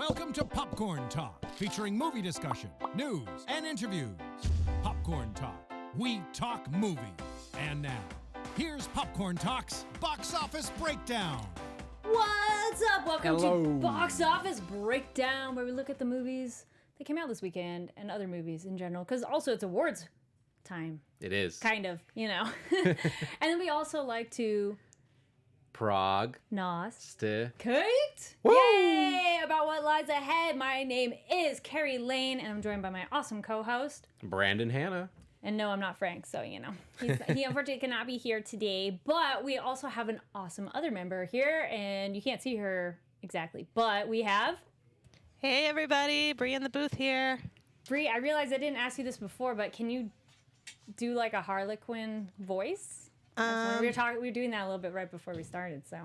Welcome to Popcorn Talk, featuring movie discussion, news, and interviews. Popcorn Talk. We talk movies. And now, here's Popcorn Talk's Box Office Breakdown. What's up? Welcome to Box Office Breakdown, where we look at the movies that came out this weekend and other movies in general, because also it's awards time. It is. Kind of, you know. And then we also like to... Kate. Yay! About what lies ahead. My name is Kari Lane, and I'm joined by my awesome co-host, Brandon Hanna. And no, I'm not Frank, so, you know. He unfortunately cannot be here today, but we also have an awesome other member here, and you can't see her exactly, but we have... Hey, everybody. Bree in the booth here. Bree, I realized I didn't ask you this before, but can you do, like, a Harlequin voice? We were doing that a little bit right before we started, so...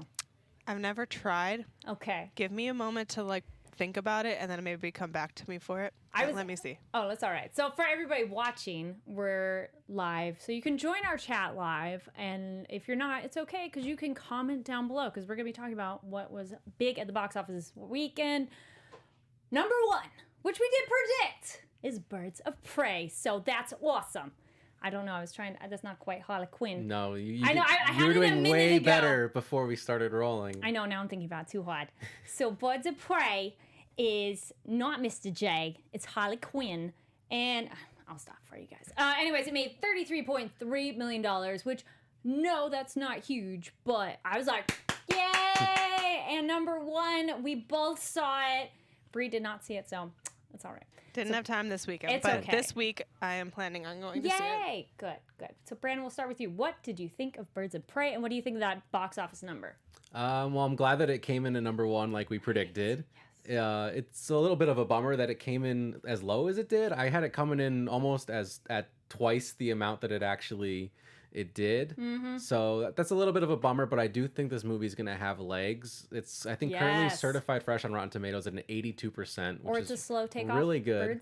I've never tried. Okay. Give me a moment to, like, think about it, and then maybe come back to me for it. Let me see. Oh, that's all right. So for everybody watching, we're live. So you can join our chat live. And if you're not, it's okay, because you can comment down below, because we're going to be talking about what was big at the box office this weekend. Number one, which we did predict, is Birds of Prey. So that's awesome. I don't know. I was trying. That's not quite Harlequin. No, you I were doing way ago. better before we started rolling. I know. Now I'm thinking about it too hard. So Birds of Prey is not Mr. J. It's Harley Quinn. And I'll stop for you guys. Anyways, it made $33.3 million, which, no, that's not huge. But I was like, yay! And number one, we both saw it. Bree did not see it, so that's all right. Didn't have time this weekend, but this week I am planning on going to see it. Yay! Good. So, Brandon, we'll start with you. What did you think of Birds of Prey, and what do you think of that box office number? Well, I'm glad that it came in at number one like we predicted. Yes. It's a little bit of a bummer that it came in as low as it did. I had it coming in almost at twice the amount that it did. Mm-hmm. So that's a little bit of a bummer, but I do think this movie is going to have legs. It's, I think, currently certified fresh on Rotten Tomatoes at an 82%, which it's a slow takeoff. Really good.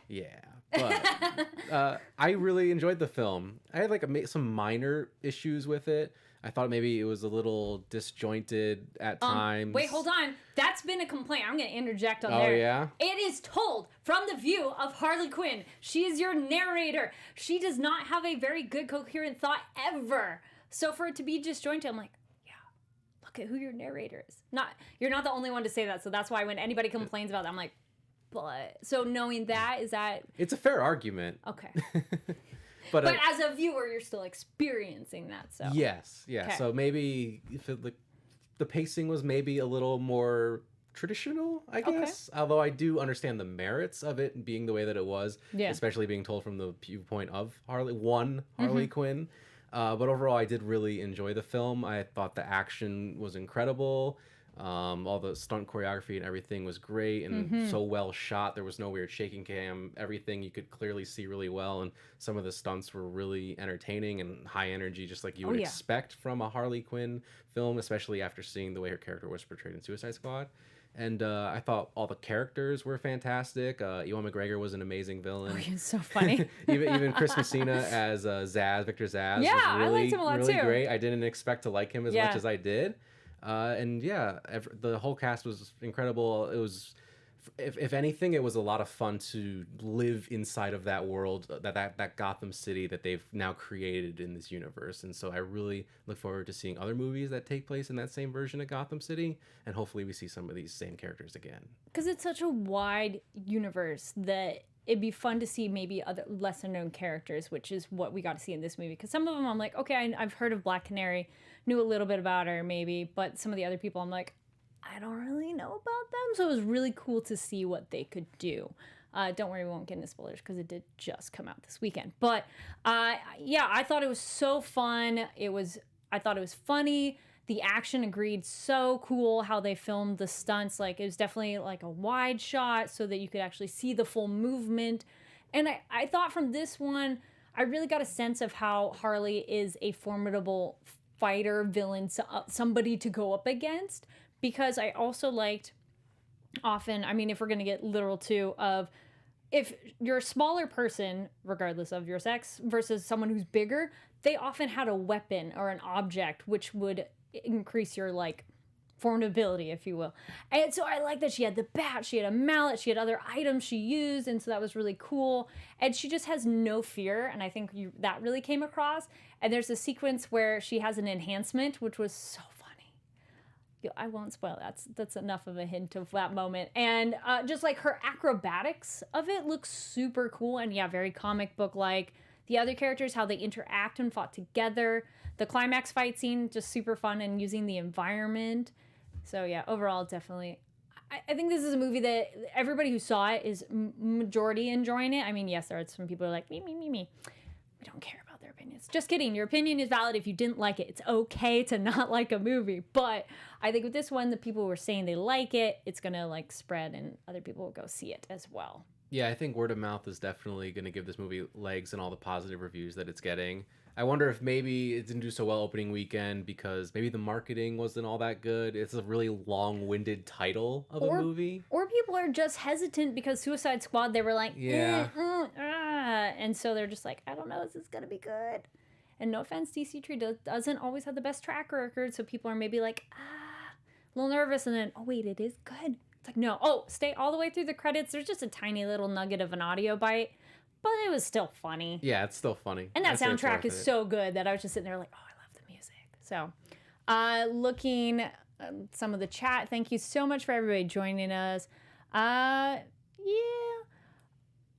Yeah. But I really enjoyed the film. I had some minor issues with it. I thought maybe it was a little disjointed at times. Wait, hold on. That's been a complaint. I'm going to interject on there. Oh, yeah? It is told from the view of Harley Quinn. She is your narrator. She does not have a very good coherent thought ever. So for it to be disjointed, I'm like, yeah, look at who your narrator is. You're not the only one to say that. So that's why when anybody complains about that, I'm like, but... So knowing that, is that... It's a fair argument. Okay. But as a viewer, you're still experiencing that. So yes, yeah. Okay. So maybe if the pacing was maybe a little more traditional, I guess. Okay. Although I do understand the merits of it being the way that it was, especially being told from the viewpoint of Harley Quinn. But overall, I did really enjoy the film. I thought the action was incredible. All the stunt choreography and everything was great and so well shot. There was no weird shaking cam. Everything you could clearly see really well, and some of the stunts were really entertaining and high energy, just like you would expect from a Harley Quinn film, especially after seeing the way her character was portrayed in Suicide Squad. And I thought all the characters were fantastic. Ewan McGregor was an amazing villain. Oh, he's so funny. even Chris Messina as Victor Zsasz was really, I liked him a lot really too. great. I didn't expect to like him as much as I did. The whole cast was incredible. It was, if anything, it was a lot of fun to live inside of that world, that Gotham City that they've now created in this universe. And so I really look forward to seeing other movies that take place in that same version of Gotham City, and hopefully we see some of these same characters again. Because it's such a wide universe that it'd be fun to see maybe other lesser known characters, which is what we got to see in this movie. Because some of them I'm like, okay, I've heard of Black Canary, knew a little bit about her maybe, but some of the other people I'm like, I don't really know about them. So it was really cool to see what they could do. Don't worry, we won't get into spoilers because it did just come out this weekend. But I thought it was so fun. I thought it was funny. The action, agreed, so cool how they filmed the stunts. Like, it was definitely like a wide shot so that you could actually see the full movement. And I thought from this one, I really got a sense of how Harley is a formidable fighter, villain, somebody to go up against. Because I also liked often, I mean, if we're going to get literal too, of if you're a smaller person, regardless of your sex, versus someone who's bigger, they often had a weapon or an object which would increase your, like, formidability, if you will. And so I like that she had the bat, she had a mallet, she had other items she used, and so that was really cool. And she just has no fear, and I think that really came across. And there's a sequence where she has an enhancement, which was so funny. I won't spoil that. That's enough of a hint of that moment. And just like her acrobatics of it looks super cool, and yeah, very comic book like. The other characters, how they interact and fought together. The climax fight scene, just super fun and using the environment. So yeah, overall, definitely. I think this is a movie that everybody who saw it is majority enjoying it. I mean, yes, there are some people who are like, me. We don't care about their opinions. Just kidding. Your opinion is valid if you didn't like it. It's okay to not like a movie. But I think with this one, the people who were saying they like it, it's going to like spread and other people will go see it as well. Yeah, I think word of mouth is definitely going to give this movie legs and all the positive reviews that it's getting. I wonder if maybe it didn't do so well opening weekend because maybe the marketing wasn't all that good. It's a really long-winded title of a movie. Or people are just hesitant because Suicide Squad, they were like, and so they're just like, I don't know, is this going to be good? And no offense, DC3 doesn't always have the best track record, so people are maybe like, a little nervous, and then, oh wait, it is good. It's like, no, stay all the way through the credits. There's just a tiny little nugget of an audio bite, but it was still funny. Yeah, it's still funny. And that soundtrack is so good that I was just sitting there like, oh, I love the music. So, looking at some of the chat, thank you so much for everybody joining us. Yeah.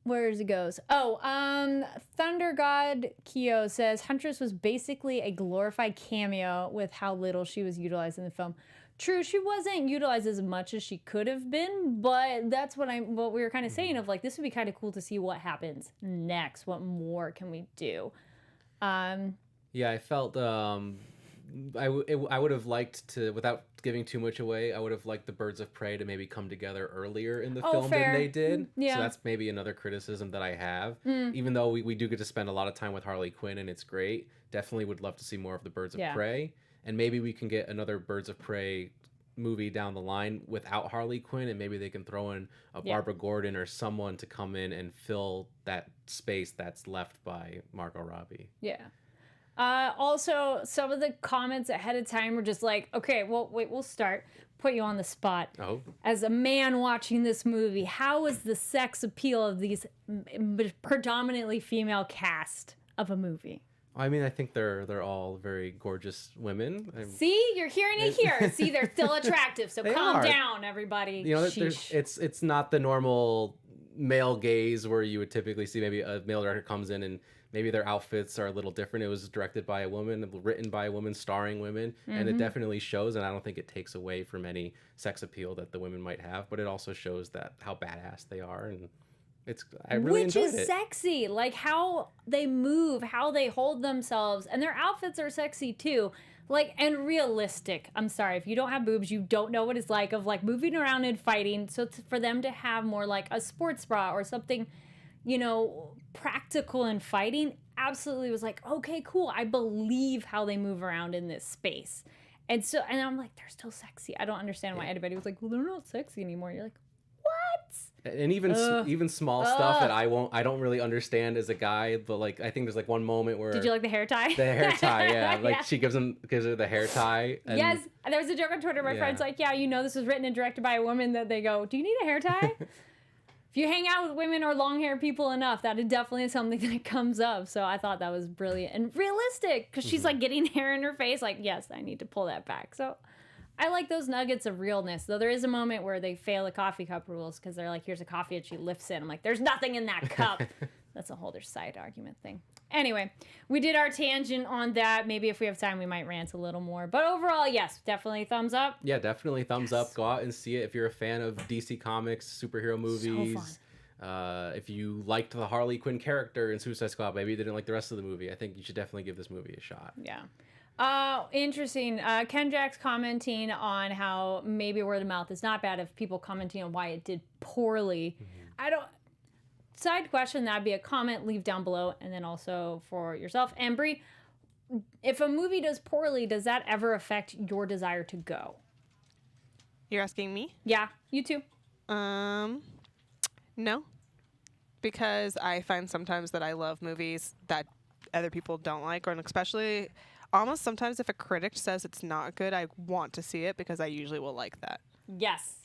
Where's it goes? Thunder God Kyo says Huntress was basically a glorified cameo with how little she was utilized in the film. True, she wasn't utilized as much as she could have been, but that's what we were kind of saying of like, this would be kind of cool to see what happens next. What more can we do? Yeah, I felt I would have liked to, without giving too much away, I would have liked the Birds of Prey to maybe come together earlier in the film than they did. Yeah. So that's maybe another criticism that I have. Even though we do get to spend a lot of time with Harley Quinn and it's great, definitely would love to see more of the Birds of Prey. And maybe we can get another Birds of Prey movie down the line without Harley Quinn, and maybe they can throw in a Barbara Gordon or someone to come in and fill that space that's left by Margot Robbie. Yeah. Also, some of the comments ahead of time were just like, okay, well, wait, we'll start. Put you on the spot. Oh. As a man watching this movie, how is the sex appeal of these predominantly female cast of a movie? I mean, I think they're all very gorgeous women. See, you're hearing it here. See, they're still attractive, so calm down, everybody. You know, it's not the normal male gaze where you would typically see maybe a male director comes in and maybe their outfits are a little different. It was directed by a woman, written by a woman, starring women, and it definitely shows. And I don't think it takes away from any sex appeal that the women might have, but it also shows that how badass they are and. I really enjoyed it. Which is sexy. Like how they move, how they hold themselves, and their outfits are sexy too. Like, and realistic. I'm sorry, if you don't have boobs, you don't know what it's like of like moving around and fighting. So for them to have more like a sports bra or something, you know, practical and fighting, absolutely was like, okay, cool. I believe how they move around in this space. And I'm like, they're still sexy. I don't understand why anybody was like, well, they're not sexy anymore. You're like, what? And even small stuff that I don't really understand as a guy, but like I think there's like one moment where did you like the hair tie? The hair tie, yeah. Like she gives her the hair tie. And, yes, there was a joke on Twitter. My friend's like, yeah, you know, this was written and directed by a woman. That they go, do you need a hair tie? If you hang out with women or long hair people enough, that is definitely something that comes up. So I thought that was brilliant and realistic because she's like getting hair in her face. Like, yes, I need to pull that back. So. I like those nuggets of realness, though there is a moment where they fail the coffee cup rules because they're like, here's a coffee, and she lifts it. I'm like, there's nothing in that cup. That's a whole other side argument thing. Anyway, we did our tangent on that. Maybe if we have time, we might rant a little more. But overall, yes, definitely thumbs up. Yeah, definitely thumbs up. Go out and see it if you're a fan of DC Comics, superhero movies. So fun. If you liked the Harley Quinn character in Suicide Squad, maybe you didn't like the rest of the movie, I think you should definitely give this movie a shot. Yeah. Interesting. Ken Jack's commenting on how maybe word of mouth is not bad if people commenting on why it did poorly. Side question, that'd be a comment, leave down below, and then also for yourself. And Brie, if a movie does poorly, does that ever affect your desire to go? You're asking me? Yeah, you too. No. Because I find sometimes that I love movies that other people don't like, or especially almost sometimes if a critic says it's not good, I want to see it because I usually will like that. Yes.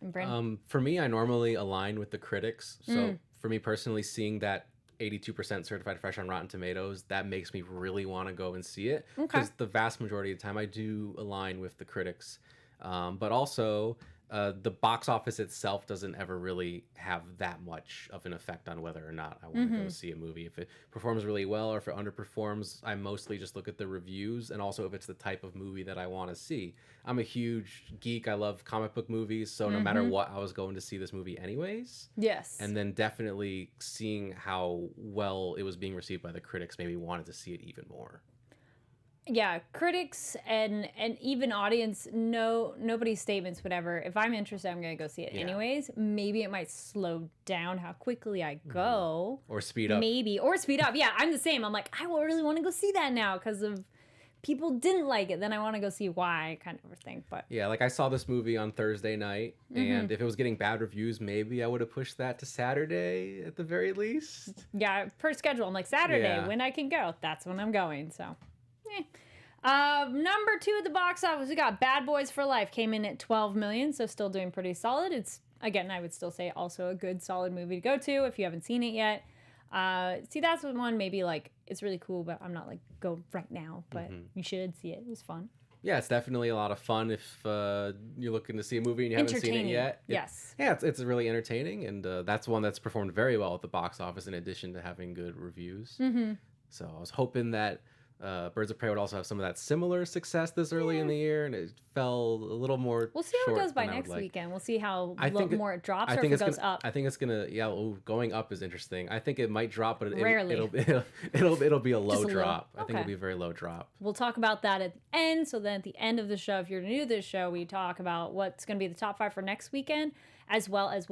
And Bryn? For me, I normally align with the critics. So for me personally, seeing that 82% certified fresh on Rotten Tomatoes, that makes me really want to go and see it. Because the vast majority of the time I do align with the critics. But also, the box office itself doesn't ever really have that much of an effect on whether or not I want to go see a movie. If it performs really well or if it underperforms, I mostly just look at the reviews and also if it's the type of movie that I want to see. I'm a huge geek. I love comic book movies, so no matter what, I was going to see this movie anyways. Yes. And then definitely seeing how well it was being received by the critics made me wanted to see it even more. Yeah, critics and even audience, nobody's statements, whatever. If I'm interested, I'm going to go see it anyways. Maybe it might slow down how quickly I go. Or speed up. Maybe. Or speed up. Yeah, I'm the same. I'm like, I really want to go see that now because of people didn't like it. Then I want to go see why, kind of a thing. But yeah, like I saw this movie on Thursday night, and if it was getting bad reviews, maybe I would have pushed that to Saturday at the very least. Yeah, per schedule. I'm like, Saturday, when I can go, that's when I'm going, so... Number 2 at the box office, we got Bad Boys for Life. Came in at 12 million, so still doing pretty solid. It's, again, I would still say also a good, solid movie to go to if you haven't seen it yet. See, that's one maybe, like, it's really cool, but I'm not, like, go right now. But you should see it. It was fun. Yeah, it's definitely a lot of fun if you're looking to see a movie and you haven't seen it yet. Yes. Yeah, it's really entertaining, and that's one that's performed very well at the box office in addition to having good reviews. So I was hoping that Birds of Prey would also have some of that similar success this early in the year, and it fell a little more. We'll see how it goes by next weekend. We'll see how more it drops or if it goes up. I think it's gonna. Yeah, going up is interesting. I think it might drop, but Rarely. it'll be a low drop. Okay. I think it'll be a very low drop. We'll talk about that at the end. So then at the end of the show, if you're new to this show, we talk about what's going to be the top 5 for next weekend, as well as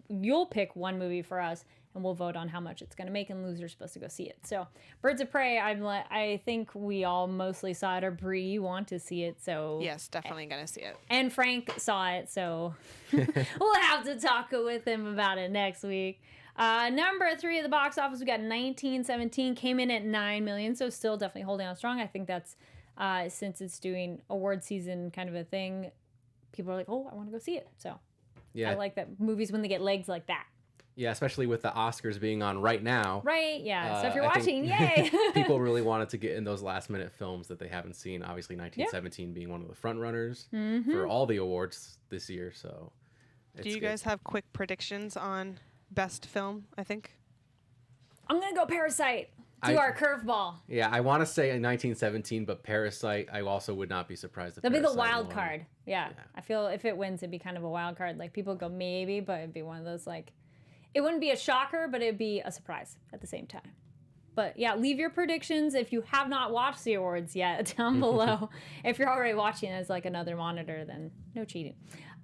you'll pick one movie for us, and we'll vote on how much it's going to make, and loser's supposed to go see it. So Birds of Prey, I think we all mostly saw it, or Bree, you want to see it, so... Yes, definitely going to see it. And Frank saw it, so we'll have to talk with him about it next week. Number 3 at the box office, we got 1917, came in at 9 million, so still definitely holding on strong. I think that's, since it's doing award season kind of a thing, people are like, oh, I want to go see it, so... Yeah. I like that movies when they get legs like that. Yeah, especially with the Oscars being on right now. Right, yeah. So if you're watching, yay! People really wanted to get in those last-minute films that they haven't seen. Obviously, 1917 being one of the front runners for all the awards this year. So, do you guys have quick predictions on best film? I think I'm gonna go Parasite. Our curveball. Yeah, I want to say 1917, but Parasite, I also would not be surprised if that'd be the wild card. Yeah. I feel if it wins, it'd be kind of a wild card. Like, people go maybe, but it'd be one of those, like, it wouldn't be a shocker, but it'd be a surprise at the same time. But yeah, leave your predictions if you have not watched the awards yet down below. If you're already watching as like another monitor, then no cheating.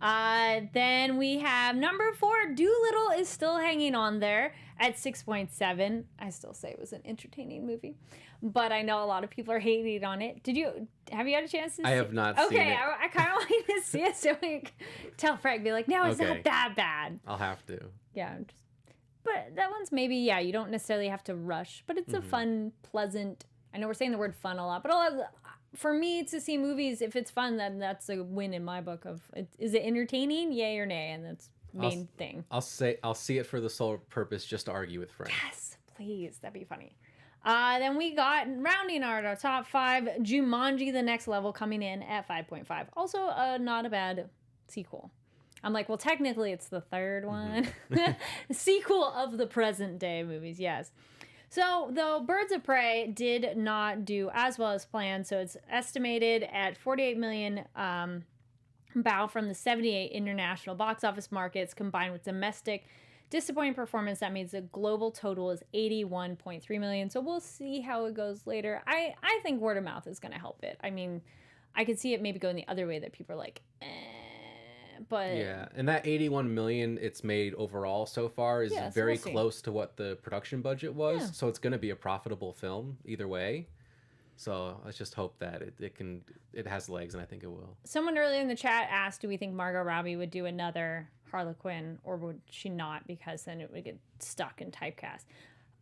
Then we have number 4, Doolittle is still hanging on there at 6.7. I still say it was an entertaining movie, but I know a lot of people are hating on it. Have you had a chance to see it? I have not seen it. Okay, I kind of want you to see it so we can tell Frank, be like, no, it's not that bad. I'll have to. Yeah, but that one's maybe, you don't necessarily have to rush, but it's a fun, pleasant, I know we're saying the word fun a lot, but for me to see movies, if it's fun, then that's a win in my book of, is it entertaining? Yay or nay? And that's main thing. I'll see it for the sole purpose just to argue with Frank. Yes, please. That'd be funny. Then we got, rounding out our top 5, Jumanji: The Next Level coming in at 5.5. Also, not a bad sequel. I'm like, well, technically it's the third one. Sequel of the present day movies, yes. So, though Birds of Prey did not do as well as planned, so it's estimated at 48 million bow from the 78 international box office markets combined with domestic disappointing performance. That means the global total is 81.3 million. So we'll see how it goes later. I think word of mouth is going to help it. I mean, I could see it maybe going the other way, that people are like, but yeah, and that 81 million it's made overall so far is very close to what the production budget was. So it's going to be a profitable film either way. So let's just hope that it has legs, and I think it will. Someone earlier in the chat asked, do we think Margot Robbie would do another Harley Quinn, or would she not, because then it would get stuck in typecast?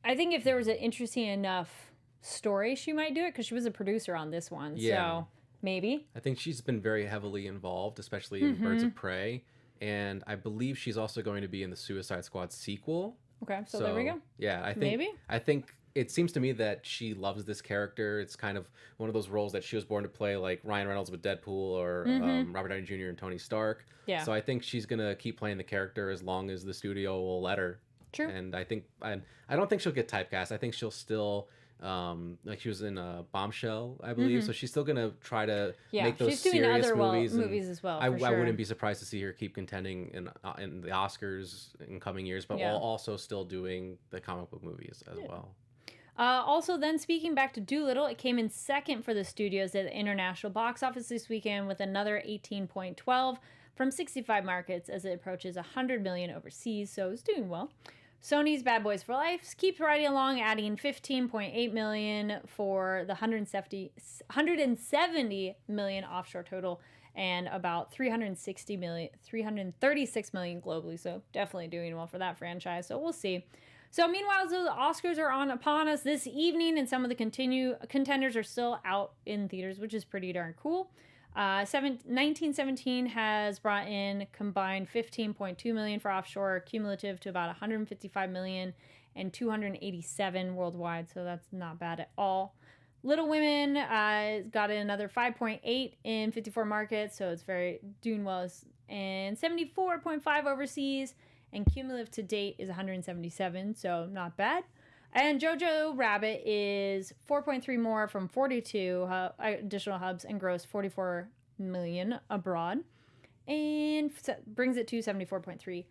I think if there was an interesting enough story she might do it, because she was a producer on this one. Yeah. So maybe. I think she's been very heavily involved, especially in Birds of Prey. And I believe she's also going to be in the Suicide Squad sequel. Okay, so there we go. Yeah, I think Maybe. I think it seems to me that she loves this character. It's kind of one of those roles that she was born to play, like Ryan Reynolds with Deadpool or Robert Downey Jr. and Tony Stark. Yeah. So I think she's gonna keep playing the character as long as the studio will let her. True. And I don't think she'll get typecast. I think she'll still like she was in Bombshell, I believe. So she's still gonna try to make those she's doing serious other movies as well. I sure. wouldn't be surprised to see her keep contending in the Oscars in coming years, but while also still doing the comic book movies as well. Also, then speaking back to Dolittle, it came in second for the studios at the international box office this weekend with another 18.12 from 65 markets as it approaches 100 million overseas, so it's doing well. Sony's Bad Boys for Life keeps riding along, adding 15.8 million for the 170 million offshore total and about 336 million globally, so definitely doing well for that franchise, so we'll see. So meanwhile, the Oscars are upon us this evening, and some of the contenders are still out in theaters, which is pretty darn cool. 1917 has brought in combined 15.2 million for offshore, cumulative to about 155 million and 287 worldwide, so that's not bad at all. Little Women got in another 5.8 in 54 markets, so it's very doing well, and 74.5 overseas. And cumulative to date is 177, so not bad. And Jojo Rabbit is 4.3 more from 42 additional hubs and grossed 44 million abroad. And brings it to 74.3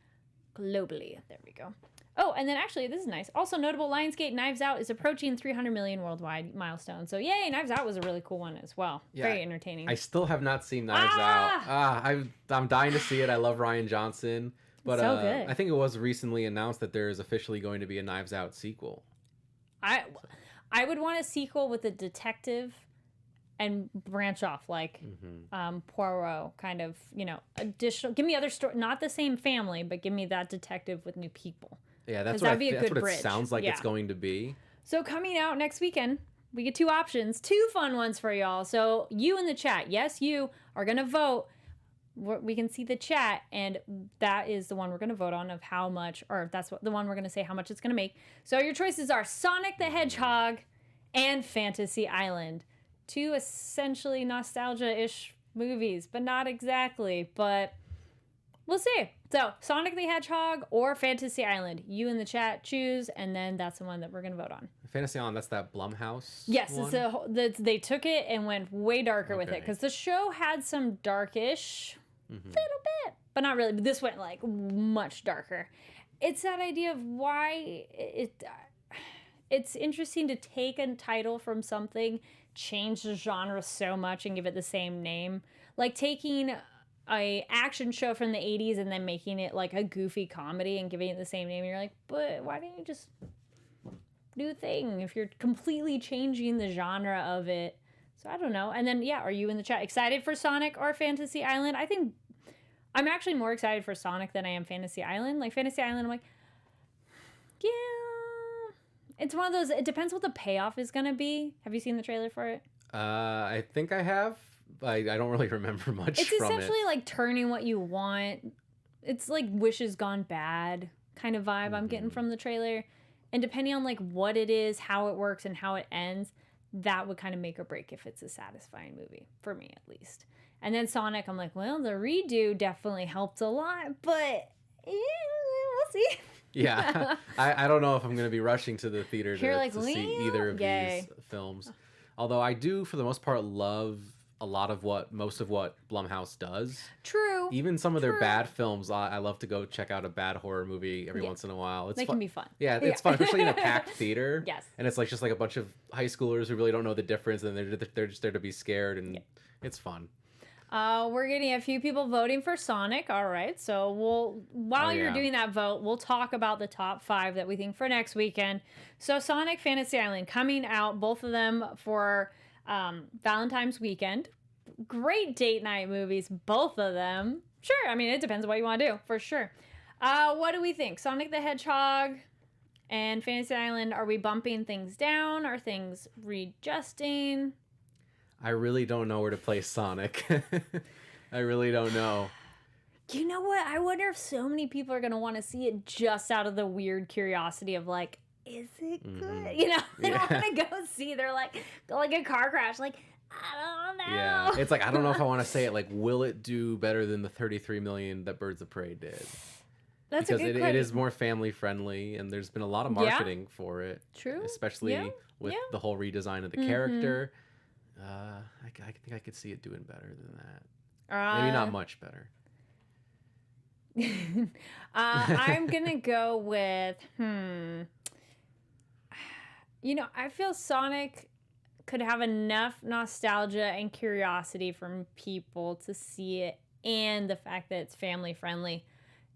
globally. There we go. Oh, and then actually, this is nice. Also notable, Lionsgate Knives Out is approaching 300 million worldwide milestone. So yay, Knives Out was a really cool one as well. Yeah, very entertaining. I still have not seen Knives Out. I'm dying to see it. I love Rian Johnson. But so good. I think it was recently announced that there is officially going to be a Knives Out sequel. I would want a sequel with a detective and branch off like Poirot, kind of, additional. Give me other story, not the same family, but give me that detective with new people. Yeah, that's what it sounds like it's going to be. So coming out next weekend, we get two options, two fun ones for y'all. So you in the chat, yes, you are gonna vote. We can see the chat, and that is the one we're going to vote on of how much, or that's the one we're going to say how much it's going to make. So your choices are Sonic the Hedgehog and Fantasy Island. Two essentially nostalgia-ish movies, but not exactly, but we'll see. So Sonic the Hedgehog or Fantasy Island. You in the chat choose, and then that's the one that we're going to vote on. Fantasy Island, that's that Blumhouse Yes, one? they took it and went way darker with it, because the show had some darkish... little bit, but not really. But this went like much darker. It's that idea of why it's interesting to take a title from something, change the genre so much, and give it the same name. Like taking a action show from the 80s and then making it like a goofy comedy and giving it the same name. And you're like, but why didn't you just do a thing if you're completely changing the genre of it? So I don't know. And then, are you in the chat excited for Sonic or Fantasy Island? I think I'm actually more excited for Sonic than I am Fantasy Island. Like Fantasy Island, I'm like, yeah. It's one of those, it depends what the payoff is going to be. Have you seen the trailer for it? I think I have. I don't really remember much from it. It's essentially like turning what you want. It's like Wishes Gone Bad kind of vibe I'm getting from the trailer. And depending on like what it is, how it works, and how it ends, that would kind of make or break if it's a satisfying movie, for me at least. And then Sonic, I'm like, well, the redo definitely helped a lot, but we'll see. Yeah, I don't know if I'm going to be rushing to the theater to see either of these films. Although I do, for the most part, love most of what Blumhouse does. True. Even some of their bad films, I love to go check out a bad horror movie every once in a while. They can be fun. Yeah, it's fun, especially in a packed theater. Yes. And it's like just like a bunch of high schoolers who really don't know the difference, and they're just there to be scared, and it's fun. We're getting a few people voting for Sonic. All right. So while you're doing that vote, we'll talk about the top 5 that we think for next weekend. So Sonic, Fantasy Island coming out, both of them for Valentine's weekend. Great date night movies, both of them. Sure. I mean, it depends on what you want to do, for sure. What do we think? Sonic the Hedgehog And Fantasy Island, are we bumping things down? Are things readjusting? I really don't know where to place Sonic. I really don't know. You know what? I wonder if so many people are going to want to see it just out of the weird curiosity of like, is it good? You know, they don't want to go see. They're like a car crash. Like, I don't know. Yeah, it's like, I don't know if I want to say it. Like, will it do better than the 33 million that Birds of Prey did? That's because a good it is more family friendly, and there's been a lot of marketing for it. True. Especially with the whole redesign of the character. I think I could see it doing better than that. Maybe not much better. I'm gonna go with you know, I feel Sonic could have enough nostalgia and curiosity from people to see it, and the fact that it's family friendly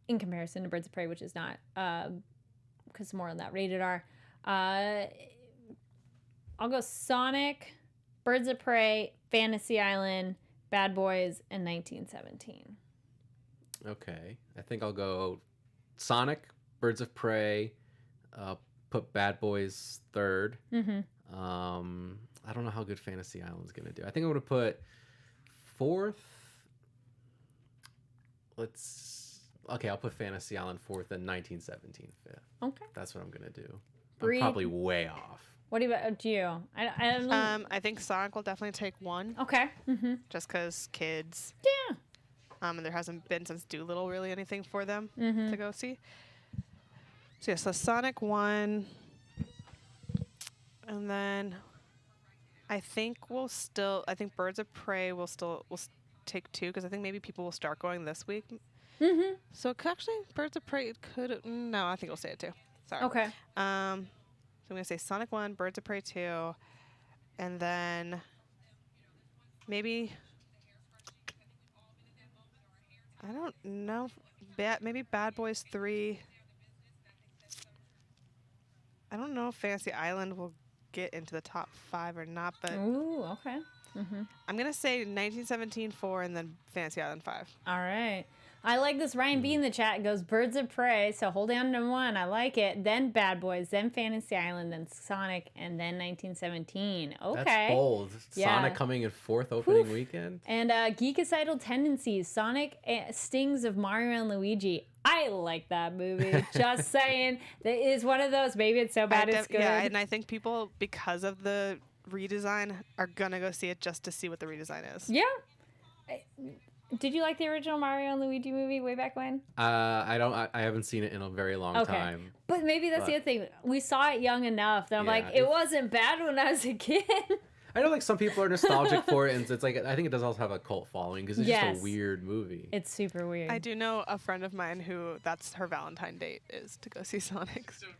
in comparison to Birds of Prey, which is not, because more on that rated R. I'll go Sonic, Birds of Prey, Fantasy Island, Bad Boys, and 1917. Okay, I think I'll go Sonic, Birds of Prey, put Bad Boys third. I don't know how good Fantasy Island's gonna do. I think I'm gonna put fourth. I'll put Fantasy Island fourth and 1917 fifth. Okay, that's what I'm gonna do. Bree, I'm probably way off. What about you? I don't know. I think Sonic will definitely take one. Okay. Just because kids. Yeah. And there hasn't been since Doolittle really anything for them to go see. So yeah, so Sonic 1. And then I think Birds of Prey will take 2, because I think maybe people will start going this week. So Birds of Prey no, I think we'll stay at 2. Sorry. Okay. So I'm going to say Sonic 1, Birds of Prey 2, and then maybe, I don't know, maybe Bad Boys 3. I don't know if Fantasy Island will get into the top 5 or not, but Ooh, okay. I'm going to say 1917 4 and then Fantasy Island 5. All right. I like this. Ryan B in the chat goes Birds of Prey, so hold down to 1. I like it. Then Bad Boys, then Fantasy Island, then Sonic, and then 1917. Okay. That's bold. Yeah. Sonic coming in 4th opening weekend. And Geekicidal Tendencies, Sonic Stings of Mario and Luigi. I like that movie. Just saying. That is one of those, maybe it's so bad it's good. Yeah, and I think people, because of the redesign, are going to go see it just to see what the redesign is. Yeah. Did you like the original Mario and Luigi movie way back when? I haven't seen it in a very long time. But maybe that's the other thing. We saw it young enough that I'm like, it wasn't bad when I was a kid. I know, like, some people are nostalgic for it, and it's like, I think it does also have a cult following because it's just a weird movie. It's super weird. I do know a friend of mine who that's her Valentine date is to go see Sonic. So cute.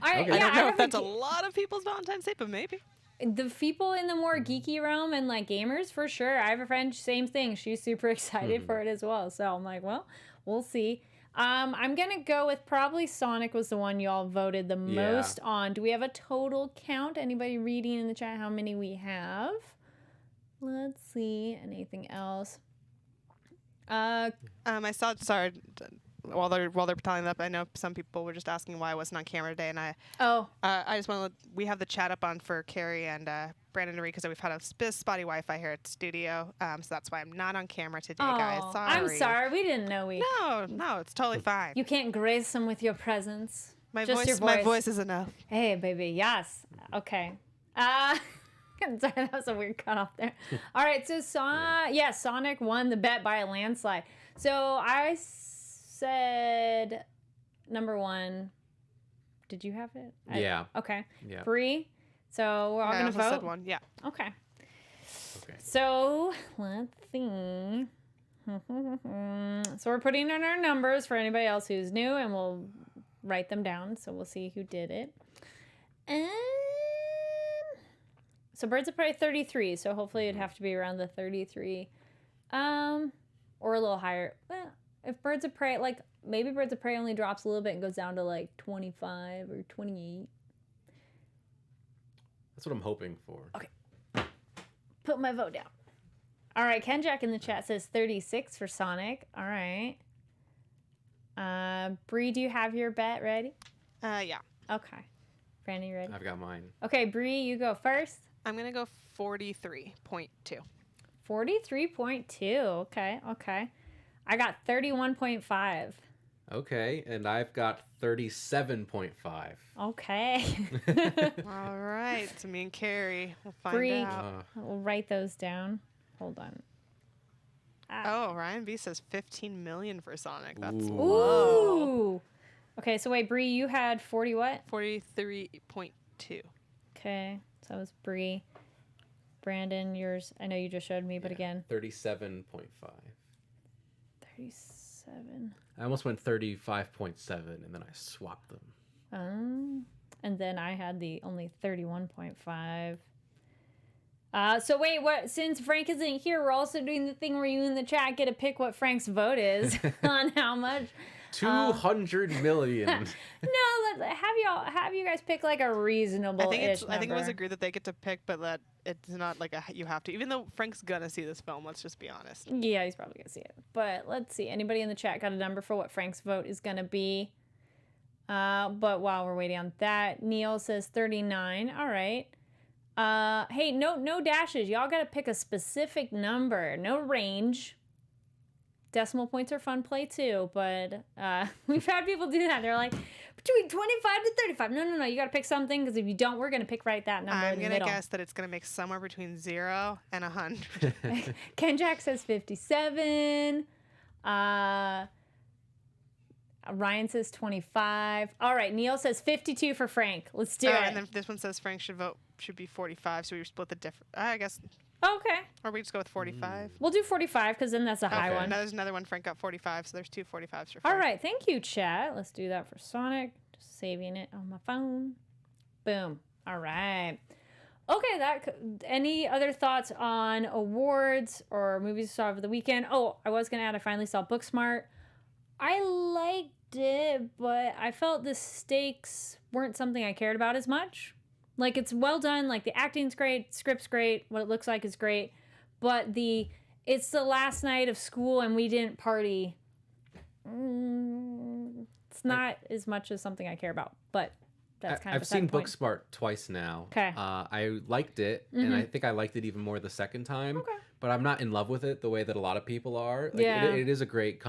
I don't know if that's a lot of people's Valentine's Day, but maybe. The people in the more geeky realm and like gamers, for sure. I have a friend, same thing. She's super excited for it as well. So I'm like, well, we'll see. I'm going to go with probably Sonic was the one y'all voted the most on. Do we have a total count? Anybody reading in the chat how many we have? Let's see. Anything else? I saw, sorry, while they're tallying up, I know some people were just asking why I wasn't on camera today, and I just want to. We have the chat up on for Kari and Brandon and Ree because we've had a spotty Wi-Fi here at the studio, so that's why I'm not on camera today, guys. Sorry. I'm sorry, we didn't know we. No, it's totally fine. You can't grace them with your presence. My voice. My voice is enough. Hey, baby, yes. Okay. Sorry, that was a weird cutoff there. All right, so Sonic won the bet by a landslide. So I said number 1. Did you have it? Yeah. Okay. Yeah. Bree. So we're all gonna vote. Said 1. Yeah. Okay. Okay. So let's see. So we're putting in our numbers for anybody else who's new, and we'll write them down. So we'll see who did it. So Birds of Prey 33. So hopefully it'd have to be around the 33, or a little higher. Well, if Birds of Prey, like maybe Birds of Prey only drops a little bit and goes down to like 25 or 28. That's what I'm hoping for. Okay. Put my vote down. All right, Ken Jack in the chat says 36 for Sonic. All right. Bree, do you have your bet ready? Yeah. Okay. Brandon, you ready? I've got mine. Okay, Bree, you go first. I'm going to go 43.2. 43.2. Okay. I got 31.5. Okay, and I've got 37.5. Okay. All right, so me and Kari will find Bree, out. we'll write those down. Hold on. Oh, Ryan B says 15 million for Sonic. That's Ooh. low. Ooh. Okay, so wait, Bree, you had 40 what? 43.2. Okay, so that was Bree. Brandon, yours, I know you just showed me, but again. 37.5. 37. I almost went 35.7, and then I swapped them. And then I had the only 31.5. So wait, what? Since Frank isn't here, we're also doing the thing where you in the chat get to pick what Frank's vote is on how much. 200 million. No, have you guys pick like a reasonable. I think it was agreed that they get to pick, but that it's not like you have to. Even though Frank's gonna see this film, let's just be honest. Yeah, he's probably gonna see it. But let's see. Anybody in the chat got a number for what Frank's vote is gonna be? But while we're waiting on that, Neil says 39. All right. Hey, no dashes. Y'all gotta pick a specific number. No range. Decimal points are fun play too, but we've had people do that. They're like, between 25 to 35. No. You got to pick something, because if you don't, we're going to pick right that number. I'm going to guess that it's going to make somewhere between 0 and 100. Ken Jack says 57. Ryan says 25. All right, Neil says 52 for Frank. Let's do it. And then this one says Frank should be 45, so we split the difference. I guess. Okay. Or we just go with 45. We'll do 45 because then that's a high one. Now there's another one. Frank got 45, so there's 2 45s for Frank. All right. Thank you, chat. Let's do that for Sonic. Just saving it on my phone. Boom. All right. Okay. Any other thoughts on awards or movies you saw over the weekend? Oh, I was going to add, I finally saw Booksmart. I liked it, but I felt the stakes weren't something I cared about as much. Like, it's well done. Like, the acting's great, script's great, what it looks like is great. But it's the last night of school and we didn't party. It's not as much as something I care about, but that's kind of I've seen Booksmart twice now. Okay. I liked it, and I think I liked it even more the second time. Okay. But I'm not in love with it the way that a lot of people are. Like, it is a great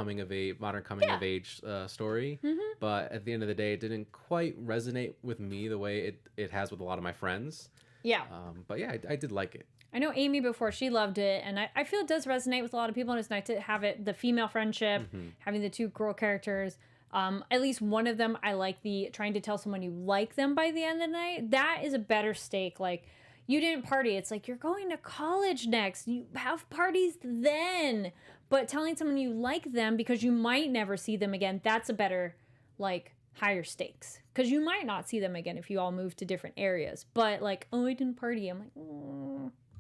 modern coming of age story. But at the end of the day, it didn't quite resonate with me the way it has with a lot of my friends. Yeah. But yeah, I did like it. I know Amy before, she loved it, and I feel it does resonate with a lot of people, and it's nice to have the female friendship, having the two girl characters. At least one of them, I like trying to tell someone you like them by the end of the night. That is a better stake. Like, you didn't party. It's like, you're going to college next. You have parties then. But telling someone you like them because you might never see them again, that's a better, like, higher stakes. Because you might not see them again if you all move to different areas. But, like, oh, I didn't party. I'm like,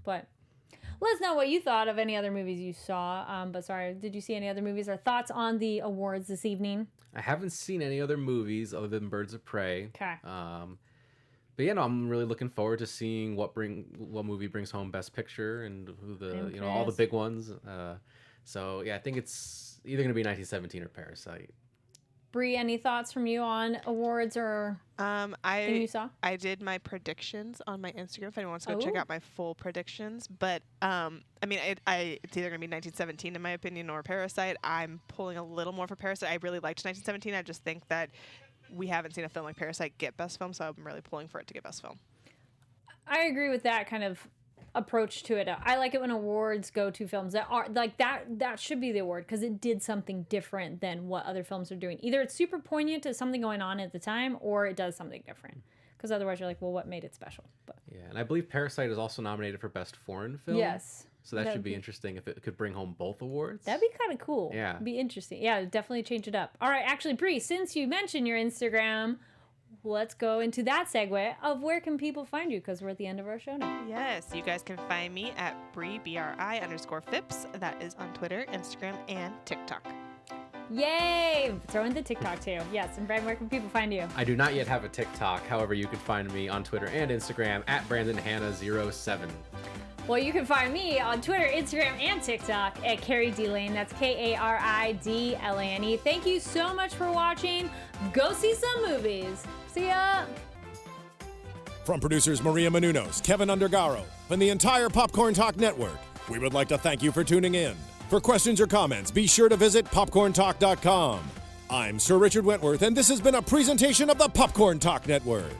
But let us know what you thought of any other movies you saw. But sorry, did you see any other movies or thoughts on the awards this evening? I haven't seen any other movies other than Birds of Prey. Okay. But yeah, no, I'm really looking forward to seeing what movie brings home Best Picture and who all the big ones. So yeah, I think it's either gonna be 1917 or Parasite. Bree, any thoughts from you on awards or anything you saw? I did my predictions on my Instagram if anyone wants to go check out my full predictions. But I mean, it's either going to be 1917 in my opinion or Parasite. I'm pulling a little more for Parasite. I really liked 1917. I just think that we haven't seen a film like Parasite get Best Film, so I'm really pulling for it to get Best Film. I agree with that kind of approach to it. I like it when awards go to films that are like that should be the award because it did something different than what other films are doing. Either it's super poignant to something going on at the time or it does something different, because otherwise you're like, well, what made it special? But yeah, and I believe Parasite is also nominated for Best Foreign Film. Yes, so that should be interesting if it could bring home both awards. That'd be kind of cool. Yeah, it'd be interesting. Yeah, definitely change it up. All right, actually, Bree, since you mentioned your Instagram, let's go into that segue of where can people find you, because we're at the end of our show now. Yes, you guys can find me at BRI_Phipps. That is on Twitter, Instagram, and TikTok. Yay! Throw in the TikTok too. Yes, and Brandon, where can people find you? I do not yet have a TikTok. However, you can find me on Twitter and Instagram at BrandonHanna07. Well, you can find me on Twitter, Instagram, and TikTok at Kari D. Lane. That's Karidlane. Thank you so much for watching. Go see some movies. See ya. From producers Maria Menounos, Kevin Undergaro, and the entire Popcorn Talk Network, we would like to thank you for tuning in. For questions or comments, be sure to visit popcorntalk.com. I'm Sir Richard Wentworth, and this has been a presentation of the Popcorn Talk Network.